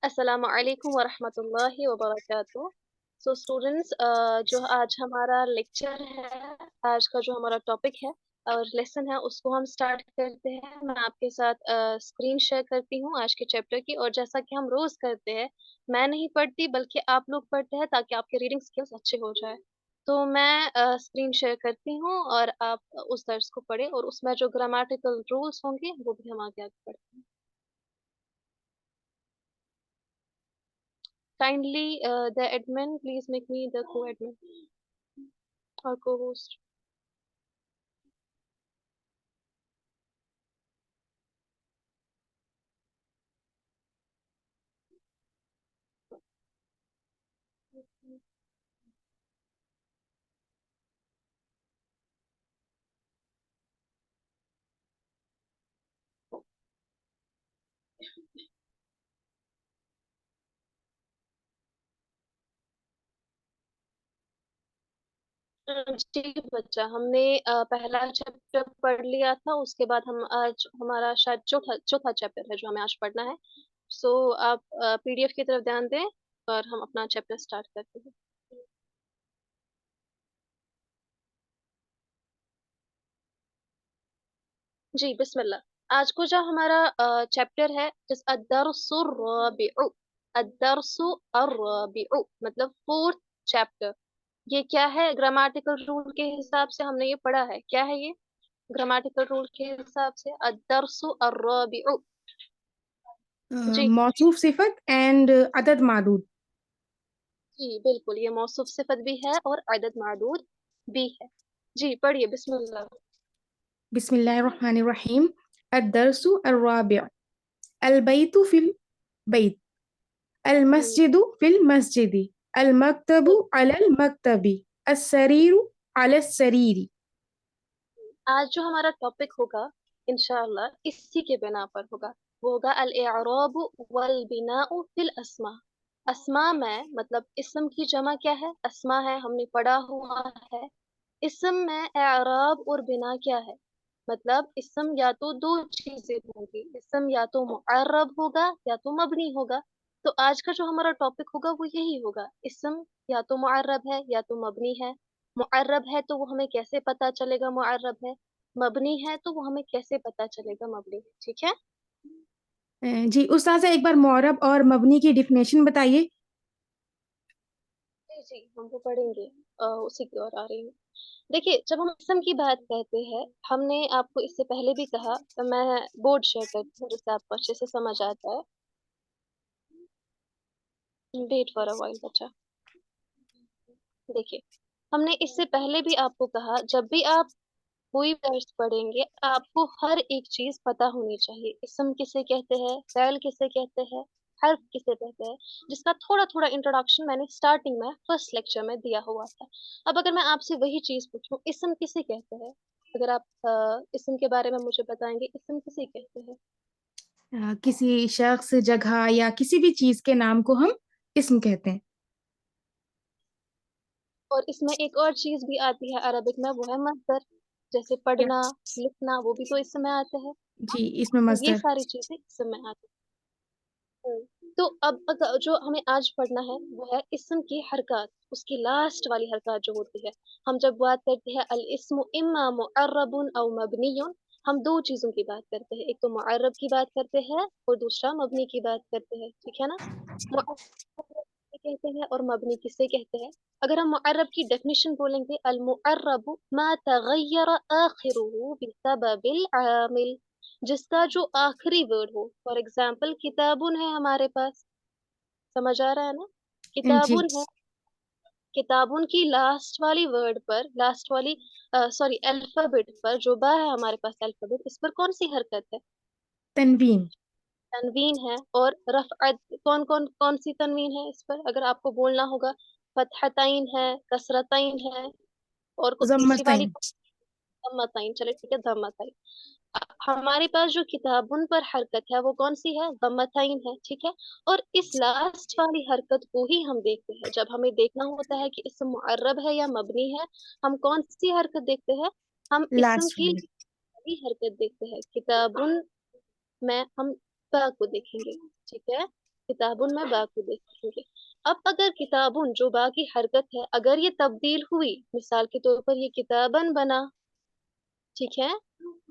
अस्सलाम वालेकुम वरहमतुल्लाहि वबरकातुह। सो स्टूडेंट्स, जो आज हमारा लेक्चर है, आज का जो हमारा टॉपिक है और लेसन है, उसको हम स्टार्ट करते हैं। मैं आपके साथ स्क्रीन शेयर करती हूँ आज के चैप्टर की। और जैसा कि हम रोज करते हैं, मैं नहीं पढ़ती बल्कि आप लोग पढ़ते हैं ताकि आपके रीडिंग स्किल्स अच्छे हो जाए। तो मैं स्क्रीन शेयर करती हूँ और आप उस दर्स को पढ़े, और उसमें जो ग्रामेटिकल रूल्स होंगे वो भी हम आगे आगे पढ़ते हैं। Kindly, the admin, please make me the co-admin or co-host. जी बच्चा, हमने पहला चैप्टर पढ़ लिया था। उसके बाद हम आज हमारा शायद चौथा चौथा चैप्टर है जो हमें आज पढ़ना है। सो आप पीडीएफ की तरफ ध्यान दें और हम अपना चैप्टर स्टार्ट करते हैं। जी बिस्मिल्लाह। आज को जो हमारा चैप्टर है, जिस अद्दरसु अर्रबिउ मतलब फोर्थ चैप्टर। ये क्या है? ग्रामेटिकल रूल के हिसाब से हमने ये पढ़ा है। क्या है ये? ग्रामेटिकल रूल के हिसाब से अद्दरसु अर्रबिउ। जी मौसूफ सिफत एंड अदद मादूद। जी बिल्कुल, ये मौसूफ सिफत भी है और अदद मादूद भी है। जी पढ़िए, बिस्मिल्लाह। बिस्मिल्लाहिर्रहमानिर्रहीम। अद्दरसु अर्राबिअ। अलबैतु फिल बैत। हम्म, अलमस्जिदु फिल मस्जिदी। अलमक्तबु अलल मक्तबी। अस्सरीरु अलस सरीरी। आज जो हमारा टॉपिक होगा, इंशाअल्लाह इसी के बिना पर होगा। वो होगा अल इअराब वल बिनाउ फिल अस्मा। अस्मा में मतलब इस्म की जमा क्या है? अस्मा है, हमने पढ़ा हुआ है। इस्म में एराब और बिना क्या है? मतलब इस्म या तो दो चीजें होंगी, इस्म या तो मुअर्रब होगा या तो मबनी होगा। तो आज का जो हमारा टॉपिक होगा वो यही होगा। इस्म या तो मुअर्रब है या तो मबनी है। मुअर्रब है तो वो हमें कैसे पता चलेगा मुअर्रब है? मबनी है तो वो हमें कैसे पता चलेगा मबनी है? ठीक है। जी उस्ताद एक बार मौरब और मबनी की डिफिनेशन बताइए। जी जी, हम वो पढ़ेंगे। उसी की ओर आ रही हूँ। देखिए, जब हम इस्म की बात करते हैं, हमने आपको इससे पहले भी कहा, तो मैं बोर्ड शेयर करती हूँ जिससे आपको अच्छे से समझ आता है। वेट फॉर अ व्हाइल बच्चा। देखिए, हमने इससे पहले भी आपको कहा, जब भी आप कोई दर्स पढ़ेंगे, आपको हर एक चीज पता होनी चाहिए। इस्म किसे कहते हैं, फ़ैल किसे कहते हैं, हर्फ किसे कहते हैं, जिसका थोड़ा थोड़ा इंट्रोडक्शन मैंने स्टार्टिंग में फर्स्ट लेक्चर में दिया हुआ था। अब अगर मैं आपसे वही चीज पूछूं, इस्म किसे कहते हैं? अगर आप इस्म के बारे में मुझे बताएंगे, इस्म किसे कहते हैं? किसी शख्स, जगह या किसी भी चीज के नाम को हम इस्म कहते हैं। और इसमें एक और चीज भी आती है अरबिक में, वो है मस्दर। जैसे पढ़ना, लिखना, वो भी तो इस्म में आते हैं। जी इसमें तो ये मस्दर। सारी चीजें इस्म में आती हैं। तो अब अगर जो हमें आज पढ़ना है वो है इस्म की हरकत, उसकी लास्ट वाली हरकत जो होती है। हम जब बात करते हैं अल इस्मु इम्मा मुअर्रबुन औ मबनियुन, हम दो चीजों की बात करते हैं। एक तो मुअर्रब की बात करते हैं और दूसरा मबनी की बात करते हैं। ठीक है ना? मुअर्रब किसे कहते हैं और मबनी किसे कहते हैं? अगर हम मुअर्रब की डेफिनेशन बोलेंगे, अल मुअर्रबु मा तगय्यरा आखिरुहु बिसबबिल आमिल, जिसका जो आखिरी वर्ड हो। फॉर एग्जाम्पल, किताबुन है हमारे पास, समझ आ रहा है ना? जी किताबुन है। किताबुन की लास्ट वाली वर्ड पर, लास्ट वाली सॉरी अल्फाबेट पर, जो बा है हमारे पास अल्फाबेट, इस पर कौन सी हरकत है? तनवीन। तनवीन है। और रफ़अत, कौन कौन कौन सी तनवीन है इस पर अगर आपको बोलना होगा? फतहतैन है, कसरतैन है, और तीसरी वाली ज़म्मतैन। दम्मतैन। चले ठीक है, दम्मतैन। हमारे पास जो किताबुन पर हरकत है वो कौन सी है? दम्मतैन है। ठीक है। और इस लास्ट वाली हरकत को ही हम देखते हैं जब हमें देखना होता है कि इसम मुअर्रब है या मबनी है। हम कौन सी हरकत देखते हैं? हम इसम लास्ट की वाले। पहली हरकत देखते हैं। किताबुन में हम बा को देखेंगे। ठीक है। किताबुन में बाकी देखेंगे। अब अगर किताबुन जो बाकी हरकत है अगर ये तब्दील हुई, मिसाल के तौर पर ये किताबन बना, ठीक है,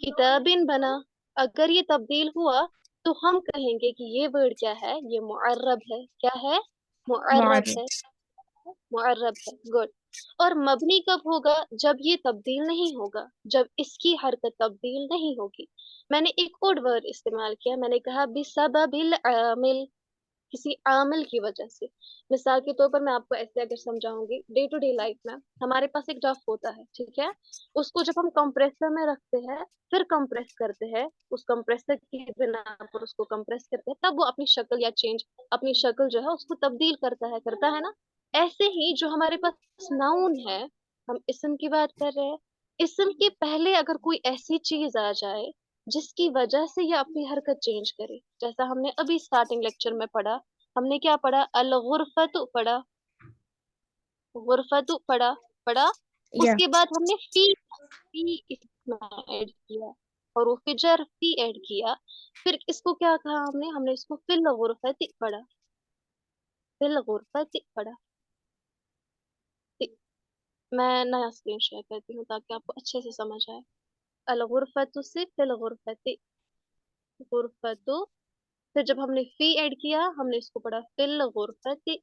किताबिन बना, अगर ये तब्दील हुआ तो हम कहेंगे कि ये वर्ड क्या है, ये मुअर्रब है। क्या है? मुअर्रब मुअर्रब। है। मुअर्रब है, गुड। और मबनी कब होगा? जब ये तब्दील नहीं होगा, जब इसकी हरकत तब्दील नहीं होगी। मैंने एक और वर्ड इस्तेमाल किया, मैंने कहा बिसबबिल आमिल, किसी आमिल की वजह से। मिसाल के तौर पर मैं आपको ऐसे अगर समझाऊंगी, डे टू डे लाइफ में हमारे पास एक डफ होता है, ठीक है, उसको जब हम कंप्रेसर में रखते हैं, फिर कंप्रेस करते हैं, उस कंप्रेसर की बिना पर उसको कंप्रेस करते हैं, तब वो अपनी शक्ल या चेंज, अपनी शक्ल जो है उसको तब्दील करता है ना। ऐसे ही जो हमारे पास नाउन है, हम इसम की बात कर रहे हैं, इसम के पहले अगर कोई ऐसी चीज आ जाए जिसकी वजह से ये अपनी हरकत चेंज करे, जैसा हमने अभी स्टार्टिंग लेक्चर में पढ़ा, हमने क्या पढ़ा? अल गुरफतु पढ़ा, गुरफतु पढ़ा, पढ़ा। या उसके बाद हमने फी इसमें ऐड किया, और वो फिजर फी ऐड किया। फिर इसको क्या कहा हमने? हमने इसको फिल गुरफती पढ़ा, फिल गुरफती पढ़ा। ठीक, मैं नया स्क्रीन शेयर करती हूँ ताकि आपको अच्छे से समझ आए। अल गुरफतु से फिल गुरफती, गुरफतु। फिर जब हमने फी ऐड किया, हमने इसको पढ़ा फिल गुरफती।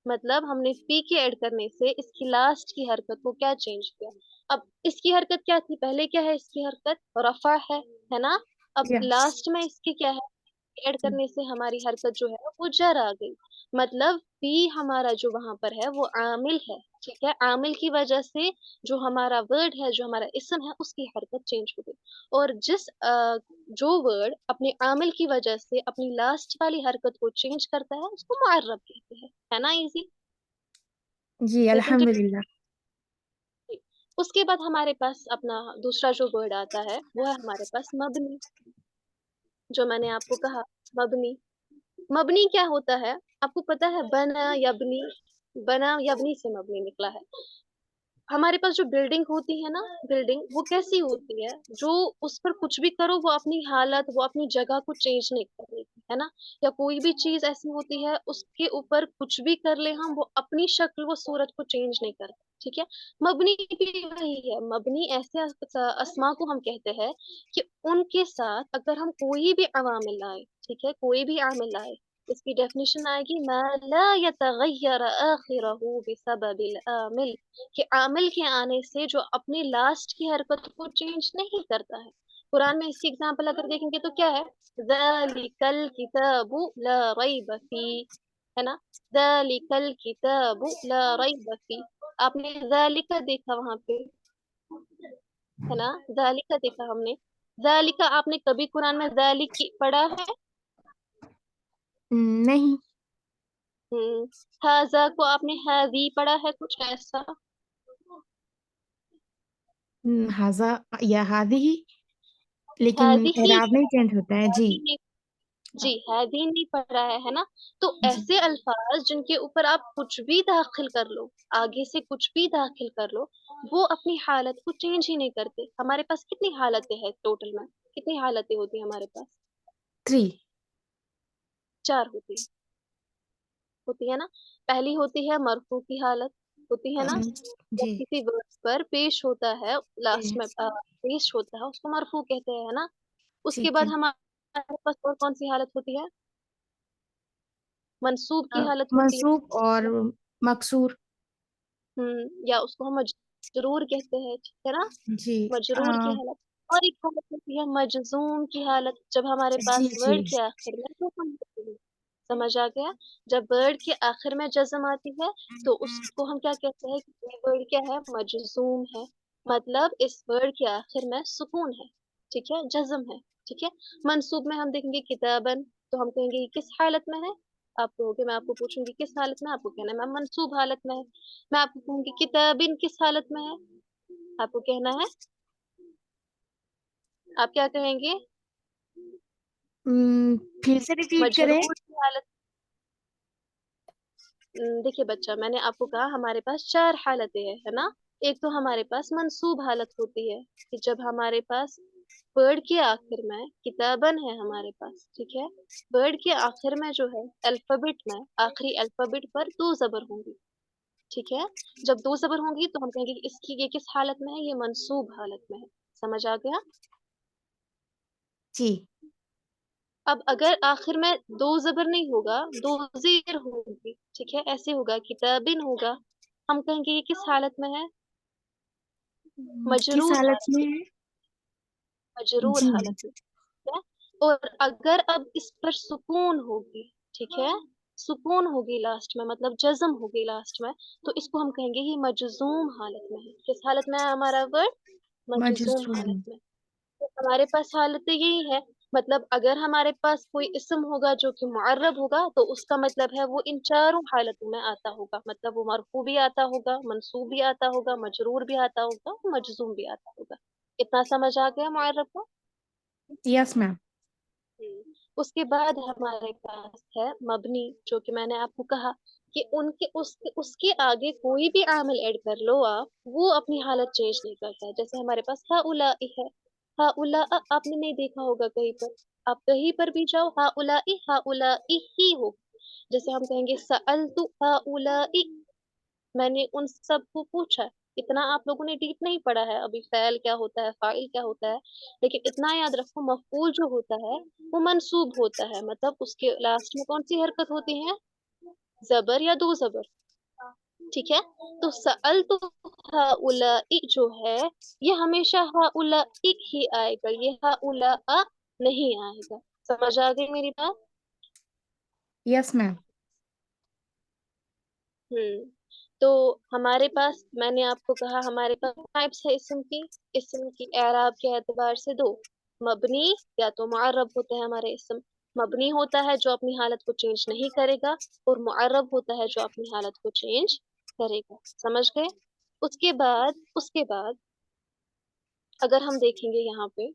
मतलब हमने फी के ऐड करने से इसकी लास्ट की हरकत को क्या चेंज किया। अब इसकी हरकत क्या थी? पहले क्या है इसकी हरकत? रफा है ना। अब या लास्ट में इसकी क्या है? ऐड करने से हमारी हरकत जो है वो जर आ गई। मतलब फी हमारा जो वहां पर है वो आमिल है, ठीक है, आमिल की वजह से जो हमारा वर्ड है, जो हमारा इसम है, उसकी हरकत चेंज हो गई। और जो वर्ड अपने आमिल की वजह से अपनी लास्ट वाली हरकत को चेंज करता है उसको मुअर्रब कहते हैं, है ना, इजी, जी, इजंट इट। अल्हम्दुलिल्लाह। उसके बाद हमारे पास अपना दूसरा जो वर्ड आता है वो है हमारे पास मबनी, जो मैंने आपको कहा, मबनी। मबनी क्या होता है? आपको पता है बना यबनी, बना यबनी से मबनी निकला है। हमारे पास जो बिल्डिंग होती है ना, बिल्डिंग वो कैसी होती है? जो उस पर कुछ भी करो वो अपनी हालत, वो अपनी जगह को चेंज नहीं कर देती है ना। या कोई भी चीज ऐसी होती है उसके ऊपर कुछ भी कर ले हम, वो अपनी शक्ल, वो सूरत को चेंज नहीं करती, ठीक है। मबनी भी वही है। मबनी ऐसे अस्मा को हम कहते हैं कि उनके साथ अगर हम कोई भी अवामिल लाए, ठीक है, कोई भी आमिल लाए, इसकी डेफिनेशन आएगी मा ला यतगय्यर आखिरहु बिसबबिल आमिल, कि आमिल के आने से जो अपनी लास्ट की हरकत को चेंज नहीं करता है। कुरान में इसकी एग्जांपल अगर देखेंगे तो क्या है? ज़ालिकल किताबु ला रैब फी, है ना, ज़ालिकल किताबु ला रैब फी। आपने ज़ालिका देखा वहां पे, है ना, ज़ालिका देखा हमने। ज़ालिका आपने कभी कुरान में ज़ालिक पढ़ा है? नहीं। हम्म। हाजा को आपने हाजी पढ़ा है, कुछ ऐसा? हाजा या हादी ही, लेकिन हाजी ही, एराब नहीं चेंज होता है। जी। हाजी नहीं, जी हाजी नहीं पढ़ा है ना। तो जी। ऐसे अल्फाज जिनके ऊपर आप कुछ भी दाखिल कर लो, आगे से कुछ भी दाखिल कर लो, वो अपनी हालत को चेंज ही नहीं करते। हमारे पास कितनी हालतें हैं टोटल में? कितनी हालतें होती हैं हमारे पास? 3। चार होती है ना। पहली होती है मरफू की हालत, होती है ना, जब जी। किसी वर्ड पर पेश होता है, लास्ट जी, में पेश होता है, उसको मरफू कहते हैं, है ना। उसके ठीक बाद है। हमारे पास और कौन सी हालत होती है? मंसूब की हालत होती मंसूब और मकसूर। या उसको हम मजरूर कहते हैं, ठीक है ना, जी। मजरूर की हालत। और एक हालत होती है मजजूम की हालत, जब हमारे जी। पास जी। वर्ड के आखिर में जज़म होती है। समझ आ गया? जब वर्ड के आखिर में जज़म आती है तो उसको हम क्या कहते हैं कि ये वर्ड क्या है? मजजूम है। मतलब इस वर्ड के आखिर में सुकून है, ठीक है, जज़म है, ठीक है। मंसूब में हम देखेंगे किताबन, तो हम कहेंगे ये किस हालत में है? आप कहोगे, मैं आपको पूछूंगी किस हालत में, आपको कहना है मैं मंसूब हालत में है। मैं आपको कहूंगी किताबिन किस हालत में है, आपको कहना है, आप क्या कहेंगे? फिर से रिपीट करें। मजरूर की हालत। देखिए बच्चा, मैंने आपको कहा हमारे पास चार हालतें हैं, है ना। एक तो हमारे पास मंसूब हालत होती है कि जब हमारे पास वर्ड के आखिर में किताबन है हमारे पास, ठीक है। वर्ड के आखिर में जो है अल्फाबेट में आखिरी अल्फाबेट पर दो जबर होंगी, ठीक है। जब दो जबर होंगी तो हम कहेंगे कि इसकी ये किस हालत में है, ये मंसूब हालत में है। समझ आ गया। जी। अब अगर आखिर में दो जबर नहीं होगा, दो जेर होगी, ठीक है, ऐसे होगा किताबिन होगा, हम कहेंगे ये किस हालत में है, किस मजरूर हालत हालत, में है? मजरूर जी। हालत में, ठीक है। और अगर अब इस पर सुकून होगी, ठीक है, सुकून होगी लास्ट में, मतलब जज्म होगी लास्ट में, तो इसको हम कहेंगे ये मजजूम हालत में है। किस हालत में है हमारा वर्ड, मजजूम हालत मजजूम। में। तो हमारे पास हालत यही है, मतलब अगर हमारे पास कोई इसम होगा जो कि मुअर्रब होगा तो उसका मतलब है वो इन चारों हालतों में आता होगा, मतलब वो मरफू भी आता होगा, मंसूब भी आता होगा, मजरूर भी आता होगा, मजजूम भी आता होगा। इतना समझ आ गया मुअर्रब का। Yes ma'am. उसके बाद हमारे पास है मबनी, जो कि मैंने आपको कहा कि उनके उसके आगे कोई भी आमिल ऐड कर लो आप, वो अपनी हालत चेंज नहीं करता है। जैसे हमारे पास हाउलाई है, हाउला आपने नहीं देखा होगा कहीं पर, आप कहीं पर भी जाओ हाउलाई ही हो। जैसे हम कहेंगे सअलतु हाउलाई, मैंने उन सबको पूछा। इतना आप लोगों ने डीप नहीं पढ़ा है अभी, फ़ैल क्या होता है, फ़ाइल क्या होता है, लेकिन इतना याद रखो मफ़ऊल जो होता है वो मंसूब होता है, मतलब उसके लास्ट में कौन सी हरकत होती है, ज़बर या दो ज़बर, ठीक है। तो सअल तो हाउलाई जो है ये हमेशा हाउलाई ही आएगा, ये हाउला नहीं आएगा। समझ आ गई मेरी बात। Yes ma'am. तो हमारे पास, मैंने आपको कहा हमारे पास टाइप्स है इसम की एराब के एतबार से दो। मबनी, या तो मुअर्रब होते हैं हमारे इसम, मबनी होता है जो अपनी हालत को चेंज नहीं करेगा, और मुअर्रब होता है जो अपनी हालत को चेंज करेगा। समझ गए। उसके बाद अगर हम देखेंगे यहाँ पे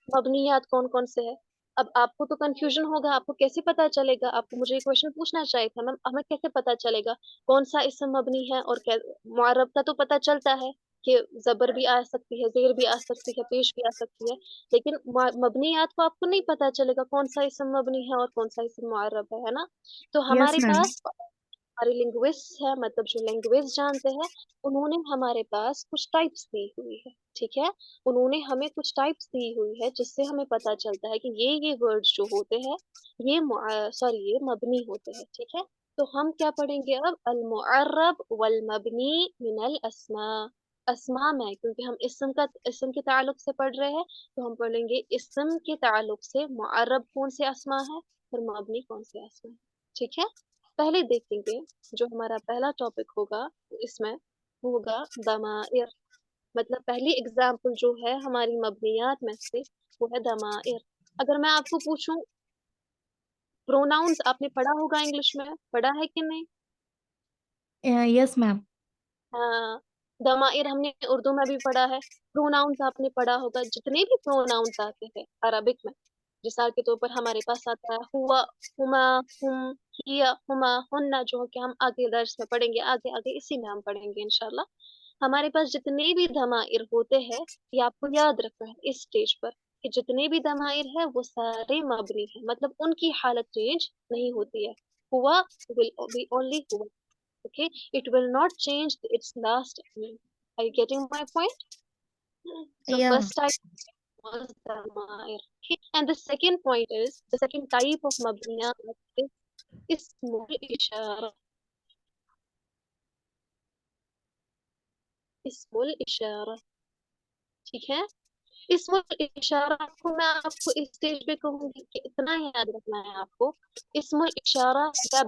मबनियात कौन कौन से है। अब आपको तो कंफ्यूजन होगा, आपको कैसे पता चलेगा, आपको मुझे एक क्वेश्चन पूछना चाहिए था मैम, हमें कैसे पता चलेगा कौन सा इसम मबनी है और क्या। मुअर्रब का तो पता चलता है कि जबर भी आ सकती है, जेर भी आ सकती है, पेश भी आ सकती है, लेकिन मबनियात को आपको नहीं पता चलेगा कौन सा इसम मबनी है और कौन सा इसम मुअर्रब है ना। तो यस हमारे मैम। पास हमारे लिंग्विस्ट है, मतलब जो लैंग्वेज जानते हैं, उन्होंने हमारे पास कुछ टाइप्स दी हुई है, ठीक है। उन्होंने हमें कुछ टाइप्स दी हुई है जिससे हमें पता चलता है कि ये वर्ड्स जो होते हैं ये ये मबनी होते हैं, ठीक है। तो हम क्या पढ़ेंगे अब, अल मुअर्रब वल मबनी मिनल अस्मा। अस्मा में क्योंकि हम इसम के ताल्लुक से पढ़ रहे हैं, तो हम पढ़ेंगे इसम के ताल्लुक से मुअर्रब कौन से अस्मा है और मबनी कौन से अस्मा है, ठीक है। पहले देखेंगे, जो हमारा पहला टॉपिक होगा इसमें वो होगा दमाइर, मतलब पहली एग्जाम्पल जो है हमारी मबनियात में से वो है दमाइर। अगर मैं आपको पूछूं, प्रोनाउंस आपने पढ़ा होगा इंग्लिश में, पढ़ा है कि नहीं। Yes ma'am. हाँ, दमाइर हमने उर्दू में भी पढ़ा है। प्रोनाउंस आपने पढ़ा होगा, जितने भी प्रोनाउंस आते हैं अरबिक में, मिसाल के तौर पर हमारे पास आता है हुआ, हुमा, हुम, हिया, हुमा, हुन्ना, जो कि हम आगे दर्स में पढ़ेंगे, आगे आगे इसी में हम पढ़ेंगे इंशाल्लाह। हमारे पास जितने भी धमाइर होते हैं, ये आपको याद रखना है इस स्टेज पर, कि जितने भी धमाइर है वो सारे मबनी है, मतलब उनकी हालत चेंज नहीं होती है। हुआ विल बी ओनली हुआ, okay, it will not change its last name. Are you getting my point? So या। first type was damair, okay, and the second point is, the second type of mabniya is ismul ishara. ismul ishara, ठीक है। इसमुल इशारा को मैं आपको इस stage पे कहूंगी कि इतना याद रखना है आपको। इसमुल इशारा या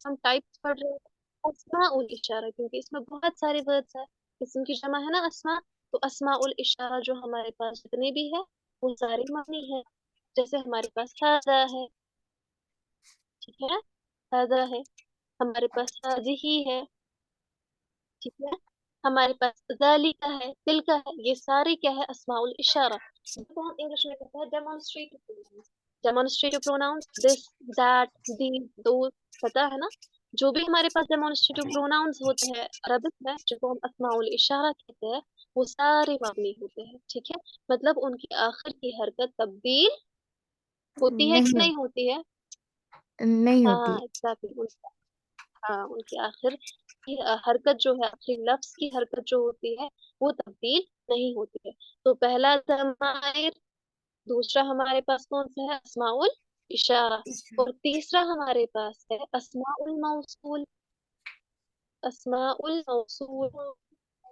हम टाइप्स पढ़ रहे हैं अस्मा उल इशारा, क्योंकि इसमें बहुत सारे वर्ड्स है, इसम की जमा है ना अस्मा, तो अस्मा उल इशारा जो हमारे पास जितने भी है वो सारे मबनी है। जैसे हमारे पास हादा है, ठीक है, हादा है, हमारे पास हाजिही है, ठीक है, हमारे पास ज़ालिका है, तिलका है, ये सारे क्या है, अस्माउल इशारा, जिसको हम इंग्लिश में कहते हैं demonstrative pronouns. Demonstrative pronouns this, that, these, those, पता है ना। जो भी हमारे पास डेमोन्स्ट्रेटिव प्रोनाउंस होते हैं अरबिक में, जिसको हम अस्माउल इशारा कहते हैं, وہ سارے مبنی ہوتے ہیں. ٹھیک ہے، مطلب ان کی آخر کی حرکت تبدیل ہوتی ہے کہ نہیں نہیں ہوتی ہے؟ نہیں ہاں ہوتی. ایگزیکٹلی. ہاں ان کی آخر کی حرکت جو ہے، آخری لفظ کی حرکت جو ہوتی ہے وہ تبدیل نہیں ہوتی ہے. تو پہلا ضمائر، دوسرا ہمارے پاس کون سا ہے؟ اسماء الاشارہ، اور تیسرا ہمارے پاس ہے اسماء الموصول. اسماء الموصول.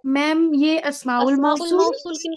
میم یہ اسماء اسماء الموصول الموصول کن